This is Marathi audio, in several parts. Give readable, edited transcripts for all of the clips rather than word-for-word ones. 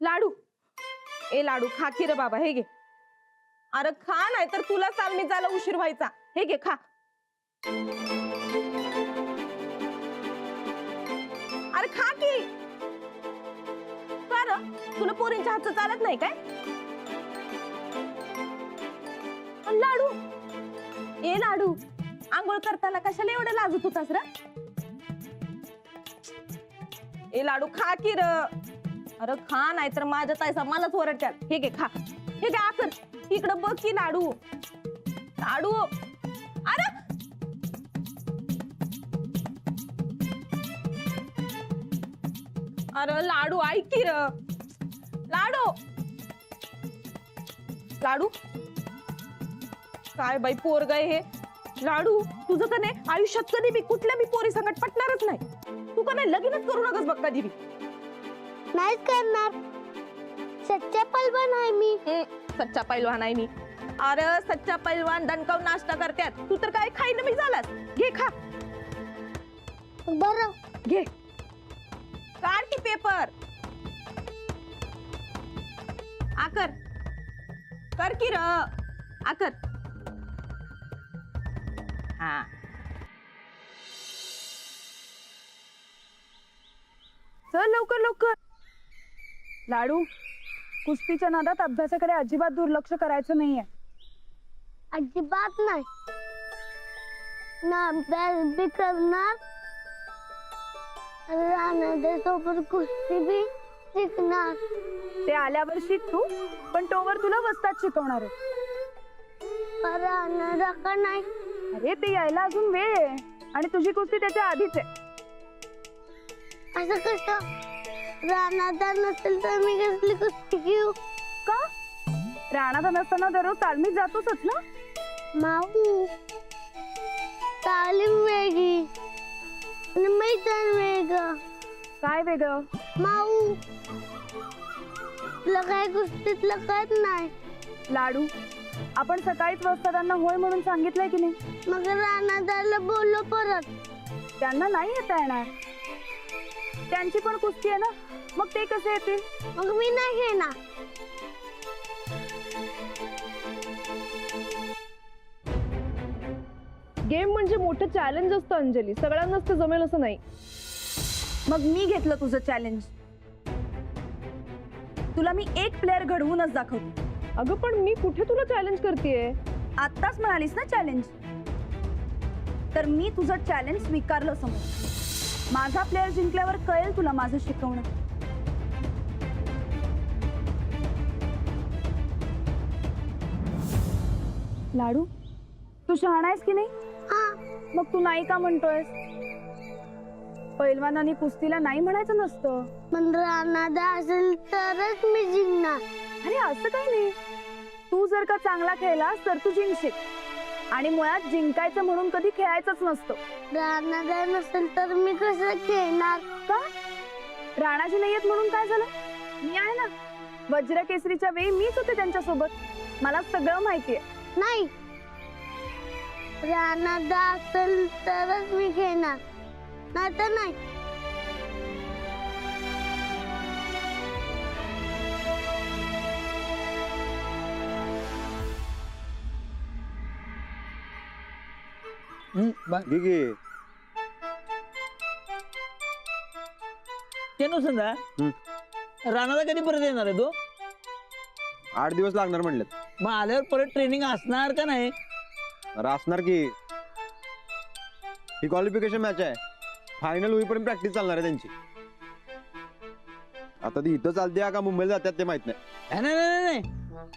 लाडू, ए लाडू खा की रे बाबा, हे घे. अरे खा, नाही तर तुला चालणी जायला उशीर व्हायचा. हे घे खा. अरे खा की. कर, तुला पोरींच्या हातचं चालत नाही काय? लाडू, ए लाडू, आंघोळ करताना कशाला एवढं लाजत होतास रे? ए लाडू खा की र. अरे खा, नाहीतर माझ्या ताईसा मलाच ओरडत्यात. हे घे खा. हे घे आकर. इकडं बघ की लाडू. लाडू, अरे अरे लाडू ऐक की र. लाडू, लाडू काय बाई पोरग आहे हे. लाडू, तुझं का नाही आयुष्यात कधी बी कुठल्या बी पोरी संकट पटणारच नाही. तू का नाही लगीनच करू नकस बघ कधी बी. नाही करणार. सच्चा पलवान आहे मी. सच्चा पैलवान आहे मी. अरे सच्चा पैलवान दणकावून नाश्ता करतात. तू तर काय खाईन मी झालास. घे खा. बरं घे, काढ की पेपर. आकर, कर की र. आकर. हा, चल लवकर लवकर. लाडू, कुस्तीच्या नादात अभ्यासाकडे अजिबात दुर्लक्ष करायचं नाहीये. अजिबात नाही. ना अभ्यास बी करणार, रानाच्या सोबत कुस्ती बी शिकणार. ते आल्यावर शिक तू, पण तोवर तुला वस्ताद शिकवणार आहे. रानाचा का नाही? अरे ते यायला अजून वेळ आहे, आणि तुझी कुस्ती त्याच्या आधीच आहे. असं कसं? रानाचा नसेल तर मी कसली कुस्ती घेऊ? का? राणात नसताना दररोज तालमीत जातोसच ना. माऊ, तालीम वेगळी आणि मैदान वेगळं. काय वेगळं? माऊ, तुला काय कुस्तीतलं कळत नाही? लाडू, आपण सकाळीच वस्तादांना होय म्हणून सांगितलंय की नाही. मग रानादाला बोललो परत. त्यांना नाही येता येणार. त्यांची पण कुस्ती आहे ना, मग ते कसे येतील? मग मी नाही घेणार. गेम म्हणजे मोठं चॅलेंज असतं अंजली. सगळ्यांनाच ते जमेल असं नाही. मग मी घेतलं तुझं चॅलेंज. तुला मी एक प्लेअर घडवूनच दाखवते. अगं पण मी कुठे तुला चॅलेंज करतेय? आत्ताच म्हणालीस ना चॅलेंज, तर मी तुझं चॅलेंज स्वीकारलं. समोर माझा प्लेअर जिंकल्यावर कळेल तुला माझं शिकवणं. लाडू, तू शहाणा आहेस की नाही? हा, मग तू नाही का म्हणतोयस? पैलवानांनी कुस्तीला नाही म्हणायचं नसतं. पण रानादा असेल तरच मी जिंकणार. अरे असं काही नाही. तू जर का चांगला खेळलास तर तू जिंकशील, आणि मुळात जिंकायचं म्हणून कधी खेळायचंच नसतं. रानादा नसेल तर मी कसं खेळणार? का? राणाची नाही येत म्हणून काय झालं? मी आहे ना. वज्र केसरीच्या वेळी मीच होते त्यांच्यासोबत. मला सगळं माहितीये. नाही, रानादा असेल तरच मी खेळणार, नाही तर नाही. संध्या राणाला कधी परत येणार आहे तो? 8 दिवस लागणार म्हणलं. मग आल्यावर परत ट्रेनिंग असणार का नाही? अरे असणार की. ही क्वालिफिकेशन मॅच आहे. फायनल होईपर्यंत प्रॅक्टिस चालणार आहे त्यांची. आता ती इथं चालते का मुंबईला जातात ते माहित नाही. नाही नाही नाही,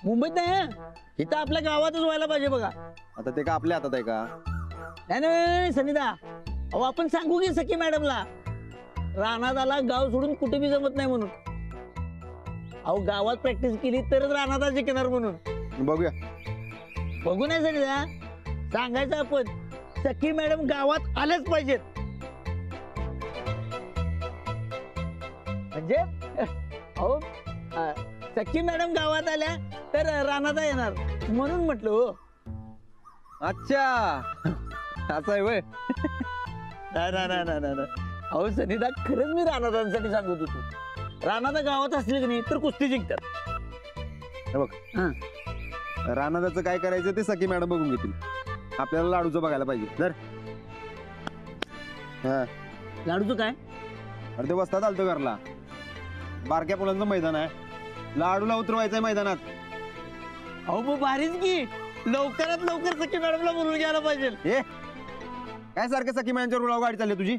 मुंबईत नाही हं. इथं आपल्या गावातच व्हायला पाहिजे बघा. आता ते का आपल्या हातात आहे का? नाही नाही नाही सनिता, अहो आपण सांगू की सखी मॅडमला रानात आला गाव सोडून कुठे बी जमत नाही म्हणून. अहो गावात प्रॅक्टिस केली तरच रानात शिकणार म्हणून. बघूया. बघू नाही सनिता, सांगायचं आपण सखी मॅडम गावात आल्याच पाहिजेत. म्हणजे अहो सखी मॅडम गावात आल्या तर रानात येणार म्हणून म्हटलं हो. अच्छा असं आहे वय. नाही अहो सनिता, खरंच मी रानादांसाठी सांगत होतो. रानादा गावात असले की नाही तर कुस्ती जिंकतात. हे बघ हा. रानादाचं काय करायचं ते सखी मॅडम बघून घेतील. आपल्याला लाडूचं बघायला पाहिजे. जर हा लाडूचं काय? अरे ते वस्तात आलतो घरला. बारक्या मुलांचं मैदान आहे, लाडूला उतरवायचंय मैदानात. अहो मग भारीच की, लवकरात लवकर सखी मॅडमला बोलून घ्यायला पाहिजे. हे काय सारखं सखी मॅडमच्या रुळावर गाडी चालली तुझी?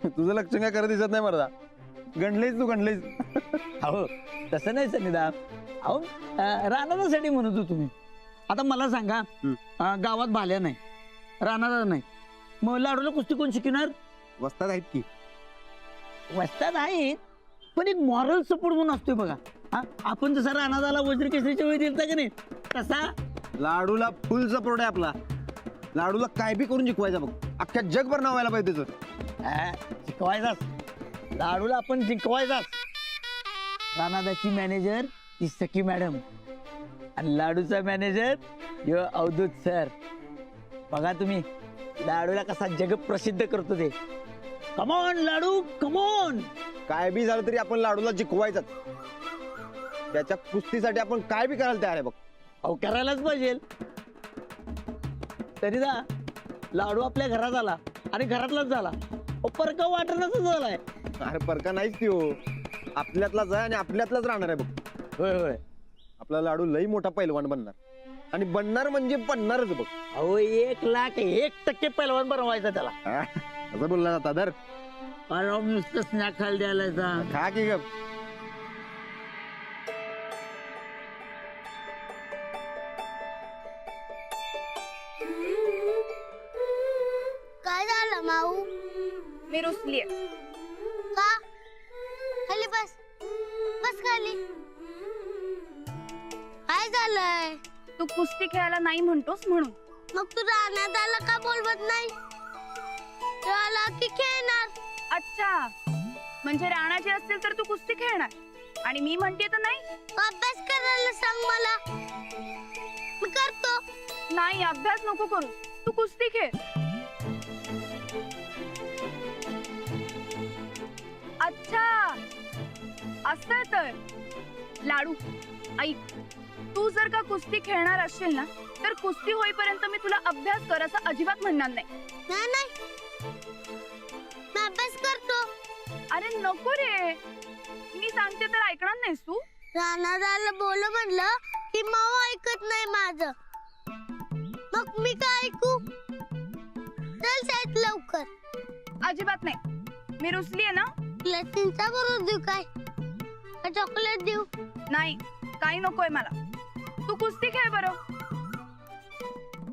तुझं लक्ष काय करत दिसत नाही मर्दा. गणलेच तू गणलेच. अहो तसं नाही सनिदा. अहो रानादासाठी म्हणत होतो तुम्ही. आता मला सांगा, गावात भाल्या नाही, रानादा नाही, मग लाडूला कुस्ती कोण शिकणार? वस्तात आहेत की. वस्तात आहेत, पण एक मॉरल सपोर्ट म्हणून असतोय बघा. हा, आपण जसा रानादाला वज्र केसरीच्या वेळी दिलता की नाही तसा लाडूला फुल सपोर्ट आहे आपला. लाडूला काय बी करून जिंकवायचा बघ. अख्ख्या जगभर नाव व्हायला पाहिजे त्याचं. शिकवायचाच, लाडूला आपण शिकवायचाच. रानादाची मॅनेजर ती सखी मॅडम आणि लाडूचा मॅनेजर यो अवधूत सर. बघा तुम्ही लाडूला कसा जग प्रसिद्ध करतो ते. कमॉन लाडू कमॉन. काय बी झालं तरी आपण लाडूला जिंकवायचाच. त्याच्या कुस्तीसाठी आपण काय बी करायला तयार आहे बघ. अहो करायलाच पाहिजे. तरी जा लाडू आपल्या घरात आला आणि घरातलाच झाला. परका वाटणच झालाय. अरे परका नाहीच ती हो, आपल्यातलाच आहे आणि आपल्यातलाच राहणार आहे बघ. होय होय. आपला लाडू लई मोठा पैलवान बनणार आणि बनणार म्हणजे बनणारच बघ. अहो 1,01% पैलवान बनवायचा त्याला. असं बोलला जाता दर नुसतं स्नॅक खायला द्यायला. खा की ग. काय झालं माऊ? मी रुसलीये. का? खाली बस, बस खाली. काय झालंय? तू कुस्ती खेळायला नाही म्हणतोस म्हणून. मग तू रानात आला का बोलवत नाही? आला की खेळणार. अच्छा, म्हणजे राणाचे असतील तर तू कुस्ती खेळणार आणि मी म्हणते तर नाही. अभ्यास करायला सांग मला, मी करतो. नाही, अभ्यास नको करू, तू कुस्ती खेळ. अच्छा असं तर लाडू ऐक, तू जर का कुस्ती खेळणार असशील ना तर कुस्ती होईपर्यंत मी तुला अभ्यास कर असं अजिबात म्हणणार नाही. नाही नाही, मी अभ्यास करतो. अरे नको रे, मी सांगते तर ऐकणार नाहीस तू. रानात आला बोल म्हणलं की माऊ ऐकत नाही माझं. मग मी काय ऐकू? चल शाळेत लवकर. अजिबात नाही, मी रुसली आहे ना. तुला चिंचा बरोबर देऊ काय? का चॉकलेट देऊ? नाही, काही नकोय मला. तू कुस्ती खेळ बरं.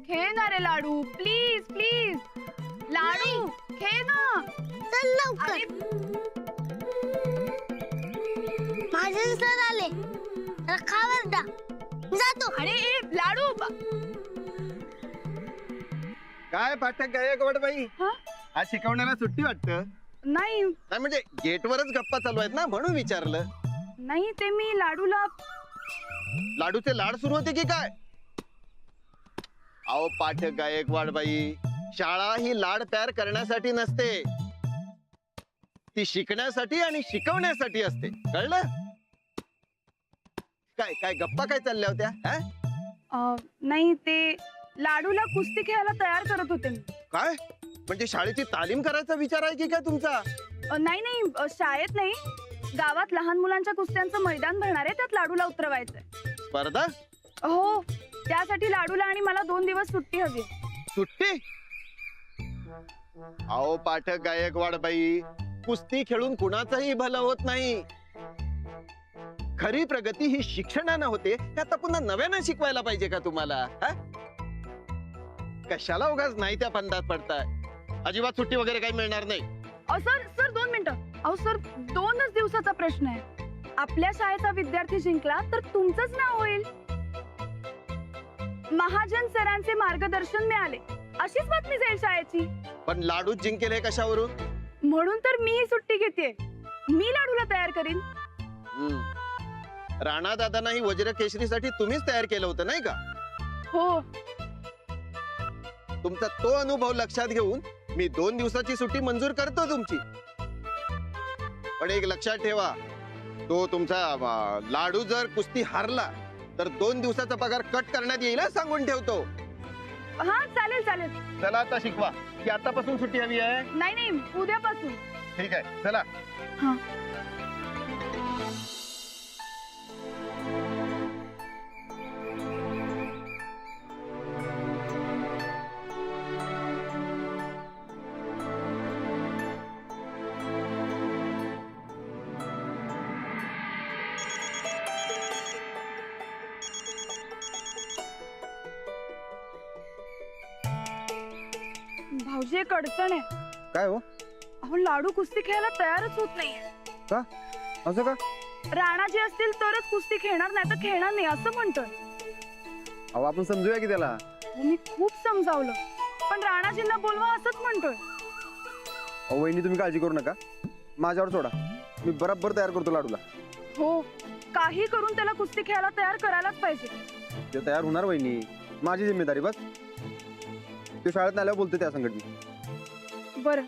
खेळ ना रे लाडू, प्लीज प्लीज. लाडू खेळ ना. चल लवकर. अरे, माझे सर आले, खा वरडा. जातो. अरे लाडू. काय पाठक काय बाई? हा? आज शिकवण्याला सुट्टी वाटतं? नाही नाही म्हणजे गेटवरच गप्पा चालू आहेत ना म्हणून विचारलं. नाही, ते मी लाडूला. लाडूचे लाड सुरू होते की काय? अहो पाठक गायकवाड बाई, शाळा ही लाड प्यार करण्यासाठी नसते, ती शिकण्यासाठी आणि शिकवण्यासाठी असते, कळलं? काय काय गप्पा काय चालल्या होत्या? नाही, ते लाडूला कुस्ती खेळायला तयार करत होते मी. काय म्हणजे शाळेची तालीम करायचा विचार आहे की काय तुमचा? नाही नाही, शाळेत नाही, गावात लहान मुलांच्या कुस्त्यांचं मैदान भरणार आहे, त्यात लाडूला उतरवायचंय. स्पर्धा? हो, त्यासाठी लाडूला आणि मला 2 दिवस सुट्टी हवी. सुट्टी? अहो पाठक गायकवाड बाई, कुस्ती खेळून कुणाचंही भलं होत नाही. खरी प्रगती ही शिक्षणानं होते, त्यात पुन्हा नव्यानं शिकवायला पाहिजे का तुम्हाला? कशाला उगाच नाही त्या फंदात पडताय. अजिबात सुट्टी वगैरे काही मिळणार नाही. सर सर 2 मिनिटं. अहो सर, 2च दिवसाचा प्रश्न आहे. आपल्या शाळेचा विद्यार्थी जिंकला तर तुमचंच नाव होईल. महाजन सरांचे मार्गदर्शन मिळाले अशीच बातमी जाईल शाळेची. पण लाडू जिंकेल हे कशावरून? म्हणून तर मी ही सुट्टी घेते. मी लाडूला तयार करीन. राणा दादांना ही वज्र केशरीसाठी तुम्हीच तयार केलं होतं नाही का? हो. तुमचा तो अनुभव लक्षात घेऊन मी 2 दिवसाची सुट्टी मंजूर करतो तुमची. पण एक लक्षात ठेवा, तो तुमचा लाडू जर कुस्ती हारला तर 2 दिवसाचा पगार कट करण्यात येईल हं, सांगून ठेवतो. हा चालेल चालेल. चला आता शिकवा की आतापासून सुट्टी हवी आहे. नाही नाही, उद्यापासून. ठीक आहे, चला. हा. भाऊजी एक अडचण आहे. काय हो? अहो लाडू कुस्ती खेळायला तयारच होत नाहीये. का? असं का? राणा जे असतील तरच कुस्ती खेळणार, नाही तर खेळणार नाही असं म्हणतोय. अहो आपण समजूया की त्याला. अहो, मी खूप समजावलं पण राणाजींना बोलवा असंच म्हणतोय. अहो वहिनी तुम्ही काळजी करू नका, माझ्यावर सोडा, मी बरोबर तयार करतो लाडूला. हो, काही करून त्याला कुस्ती खेळायला तयार करायलाच पाहिजे. ते तयार होणार वहिनी, माझी जिम्मेदारी बस. ते शाळेत आल्यावर बोलतो त्या संकट मी. बरं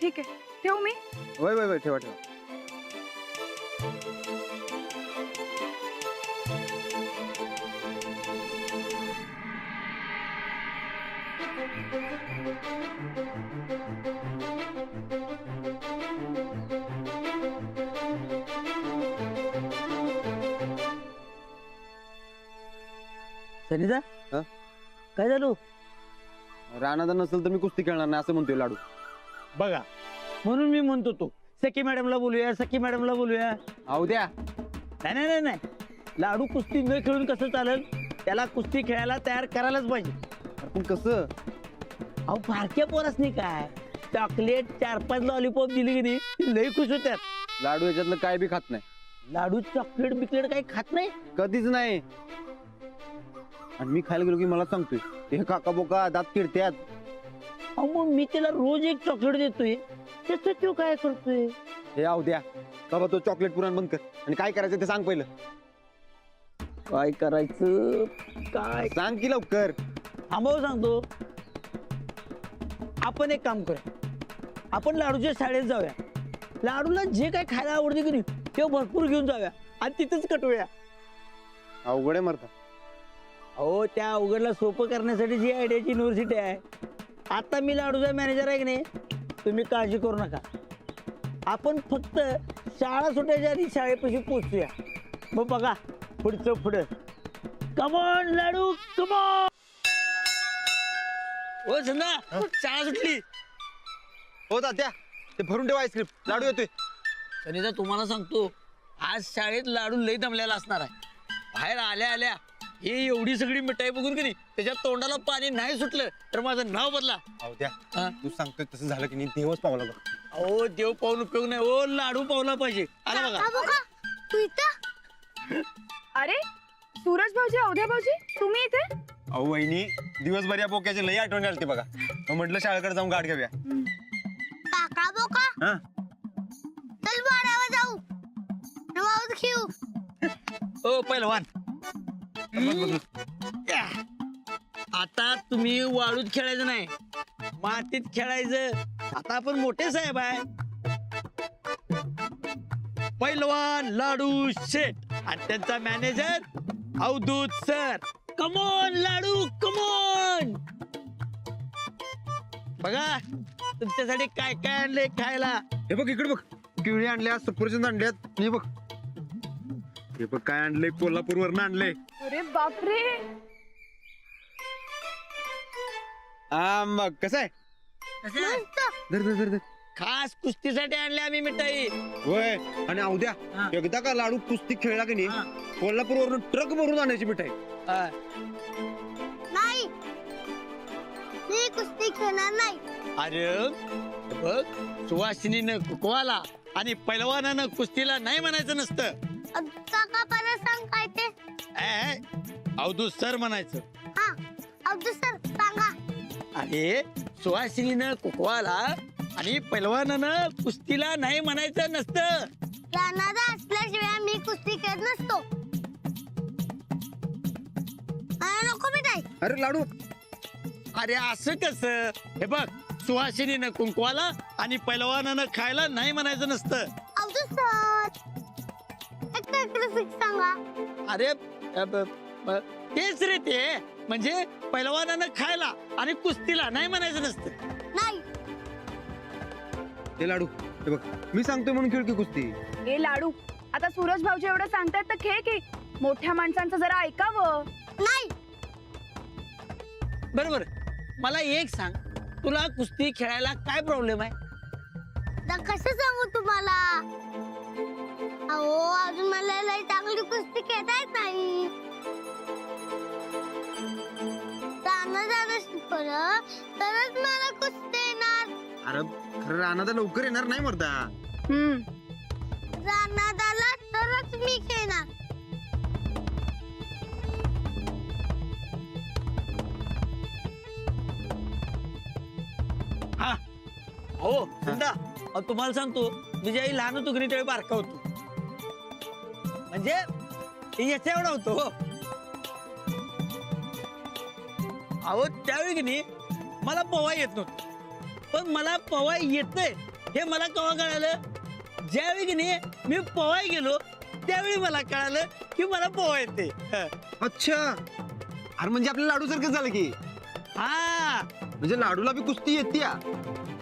ठीक आहे, ठेवू मी. वय वय वय, ठेवा ठेवा. सनिता हा? काय झालं? राणादा नसेल तर मी कुस्ती खेळणार नाही असं म्हणतोय लाडू. बघा, म्हणून मी म्हणतो तो सखी मॅडमला बोलूया, सखी मॅडमला बोलूया. अहो द्या. नाही नाही नाही नाही, लाडू कुस्ती न खेळून कसं चालेल? त्याला कुस्ती खेळायला तयार करायलाच पाहिजे. पण कसं? अहो फारक्या पोरासनी काय, चॉकलेट 4-5 लॉलीपॉप दिली की नाही ती लई खुश होत्यात. लाडू याच्यातलं काय बी खात नाही. लाडू चॉकलेट बिकलेट काही खात नाही. कधीच नाही. आणि मी खायला गेलो की मला सांगतोय हे काका बोका दात किडत्यात. अहो मग मी त्याला रोज एक चॉकलेट देतोय, त्याचं तो काय करतोय? हे आहो द्या. बाबा तो चॉकलेट पुराण बंद कर आणि काय करायचं ते सांग पहिलं. काय करायचं काय? सांग की लवकर. थांबव सांगतो. आपण एक काम करूया, आपण लाडूच्या शाळेत जाऊया. लाडूला जे काय खायला आवडते की नाही ते भरपूर घेऊन जाऊया आणि तिथेच कटवूया. अवघड आहे मरता. अहो त्या अवघडला सोपं करण्यासाठी जी आयडियाची युनिव्हर्सिटी आहे. आता मी लाडूचा मॅनेजर आहे की नाही, तुम्ही काळजी करू नका. आपण फक्त शाळा सुटायच्या आधी शाळेपाशी पोचूया. मग बघा पुढचं पुढं. कमॉन लाडू कमॉन. ओ संदा, शाळा सुटली. हो तात्या, ते भरून ठेवा आईस्क्रीम, लाडू येतोय. सनिता तुम्हाला सांगतो, आज शाळेत लाडू लई दमलेला असणार आहे. बाहेर आल्या आल्या ही एवढी सगळी मिठाई बघून की नाही त्याच्या तोंडाला पाणी नाही सुटलं तर माझं नाव बदला. अहो द्या, हा? तू सांगतोय तसं झालं की नाही देवच पावला बघ. अहो देव पाहून उपयोग नाही, ओ लाडू पावला पाहिजे. आला बघा. काका बघा, तू इथं? अरे सूरज भाऊजी, अवध्या भाऊजी, तुम्ही इथे? अहो वहिनी, दिवसभर या बोक्याची लई आठवण आलती बघा. मग म्हटलं शाळेकडे जाऊन गाठ घेऊया. काका बोका, हा? चल बारावर जाऊ, वाळूत खेळू. ओ पहिलवान, आता तुम्ही वाळूत खेळायचं नाही, मातीत खेळायचं. आता आपण मोठे साहेब आहे. पहिलवान लाडू शेठ आणि त्यांचा मॅनेजर अवधूत सर. कमॉन लाडू कमॉन. बघा तुमच्यासाठी काय काय आणले खायला. हे बघ इकडे बघ, केळी आणल्या, सफरचंद आणल्यात. हे बघ, हे बघ काय आणलंय, कोल्हापूरवरनं आणलंय. अरे बापरे. हा मग कसं आहे? धर धर धर धर. खास कुस्तीसाठी आणले आम्ही मिठाई. होय. आणि अवद्या, हा. एकदा का लाडू कुस्ती खेळला की नाही, हा. कोल्हापूरवरून ट्रक भरून आणायची मिठाई. हा. नाही, मी कुस्ती खेळणार नाही. अरे बघ, सुवासिनीनं कुकवाला आणि पैलवानानं कुस्तीला नाही म्हणायचं नसतं. काका परत सांग काय ते. अवधूत सर म्हणायचं. हा, अब्दुल सर सांगा. अरे सुवासिनीनं कुकवाला आणि पैलवानानं कुस्तीला नाही म्हणायचं नसतं. राणादा असल्याशिवाय मी कुस्ती खेळत नसतो. मला नको मिठाई. अरे लाडू, अरे असं कसं? हे बघ, सुवासिनीनं कुंकवाला आणि पैलवानानं खायला नाही म्हणायचं नसतं. अब्दुल सर एक सांगा. अरे तेच रे ते, म्हणजे पैलवानानं खायला आणि कुस्तीला नाही म्हणायचं नसतं. नाही. ते लाडू हे बघ, मी सांगतोय म्हणून खेळ की कुस्ती. ए लाडू, आता सूरज भाऊजी एवढं सांगतायत तर खेळ की. मोठ्या माणसांचं जरा ऐकावं. नाही. बरोबर. मला एक सांग, तुला कुस्ती खेळायला काय प्रॉब्लेम आहे? तर कसं सांगू तुम्हाला? अहो अजून मला लय चांगली कुस्ती खेळता येत नाही. जाणं शिकवलं तरच मला कुस्ती येणार. अरे खरं रानादा लवकर येणार नाही मरदा. रानात आला तरच मी खेळणार. हो समजा, तुम्हाला सांगतो, मी ज्यावेळी लहान होतो घरी त्यावेळी बारका होतो, म्हणजे याचा एवढा होतो. अहो त्यावेळी की नाही मला पोवाय येत नव्हतं, पण मला पोवाय येतंय हे मला केव्हा कळालं? ज्यावेळी की नाही मी पोवाय गेलो त्यावेळी मला कळालं की मला पोवा येते. अच्छा, अरे म्हणजे आपल्या लाडू सारखं झालं की. हा, म्हणजे लाडूला बी कुस्ती येते,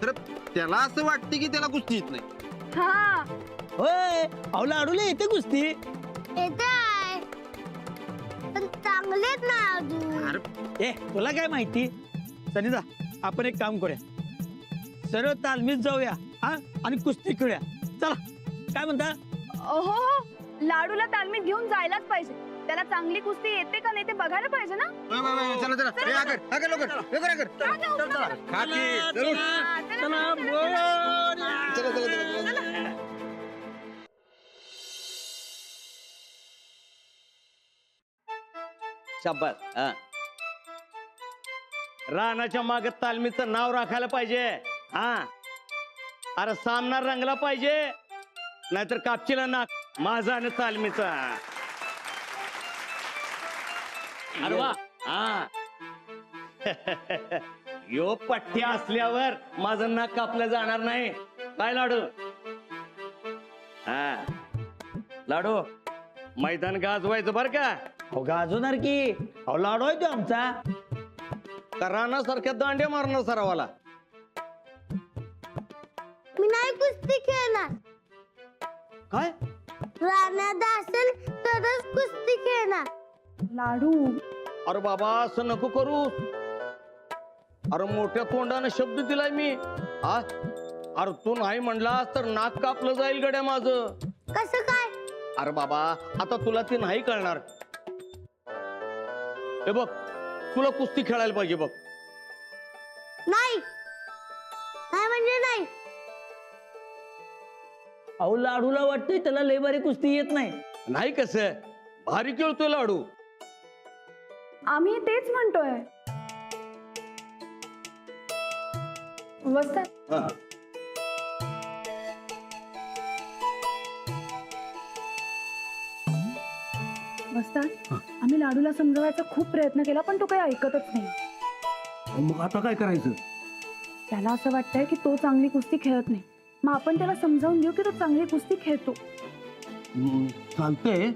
तर त्याला असं वाटते की त्याला कुस्ती येत नाही. हा होय. अहो लाडूला येते कुस्ती. येते आहे पण चांगलेच नाही अजून. अरे तुला काय माहिती? सनिदा, आपण एक काम करूया, सरळ तालमीत जाऊया हा आणि कुस्ती खेळूया. चला, काय म्हणता? हो लाडूला तालमीत घेऊन जायलाच पाहिजे. त्याला चांगली कुस्ती येते का नाही ते बघायला पाहिजे ना. चला चला, ए, आकर लवकर, लवकर आकर. खा की, जरूर. चला, चला, चला. शाबास. रानाच्या माग तालमीचं नाव राखायला पाहिजे. हा, अरे सामना रंगला पाहिजे, नाहीतर कापचीला नाक माझा आणि तालमीचा. अरे वा. हा यो पठ्ठ्या असल्यावर माझं नाक कापलं जाणार नाही. काय लाडू? हा लाडू, मैदान गाजवायचं बर का. अहो गाजवणार की. अहो लाडू आहे तो आमचा. रानासारख्या दांड्या मारणार सरावाला. मी नाही कुस्ती खेळणार. काय? रानात असेल तरच कुस्ती खेळणार. लाडू, अरे बाबा असं नको करू. अरे मोठ्या तोंडानं शब्द दिलाय मी. हा, अरे तू नाही म्हणलास तर नाक कापलं जाईल गड्या माझं. कसं काय? अरे बाबा आता तुला ते नाही कळणार. हे बघ, तुला कुस्ती खेळायला पाहिजे बघ. नाही. नाही म्हणजे नाही. अहो लाडूला वाटतंय त्याला लय बारी कुस्ती येत नाही. नाही कसं, भारी खेळतोय लाडू. आम्ही तेच म्हणतोय. वस्ताद, हा. वस्ताद, आम्ही लाडूला समजवायचा खूप प्रयत्न केला पण तो काही ऐकतच नाही. मग आता काय करायचं? त्याला असं वाटतंय की तो चांगली कुस्ती खेळत नाही. मग आपण त्याला समजावून देऊ की तो चांगली कुस्ती खेळतो. चालतंय,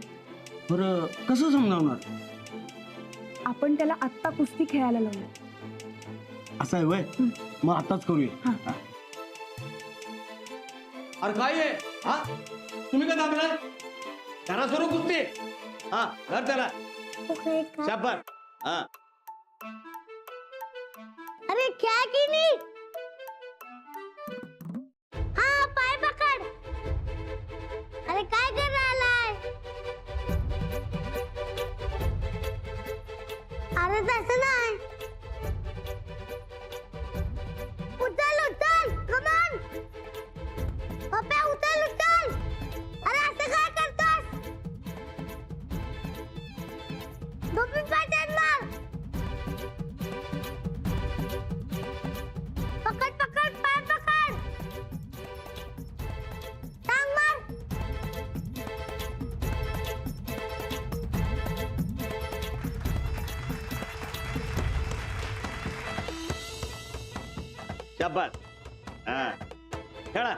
बरं कसं समजावणार? आपण त्याला आत्ता कुस्ती खेळायला लावू. असं आहे वय, मग आताच करूया. अरे काय आहे? हा, तुम्ही का थांबलाय? त्याला सुरू कुस्ती. हा, घर त्याला. शाबास. हा, अरे क्या की नाही. हा, पाय पकड. अरे काय करायलाय? अरे तसं नाही. उचल उचल, कम ऑन. पप्पा उचल उचल. अरे असं काय करतोस? दोन पाय मार. पकड पकड, पाय पकड. टांग मार. शाबास. हा, खेळा.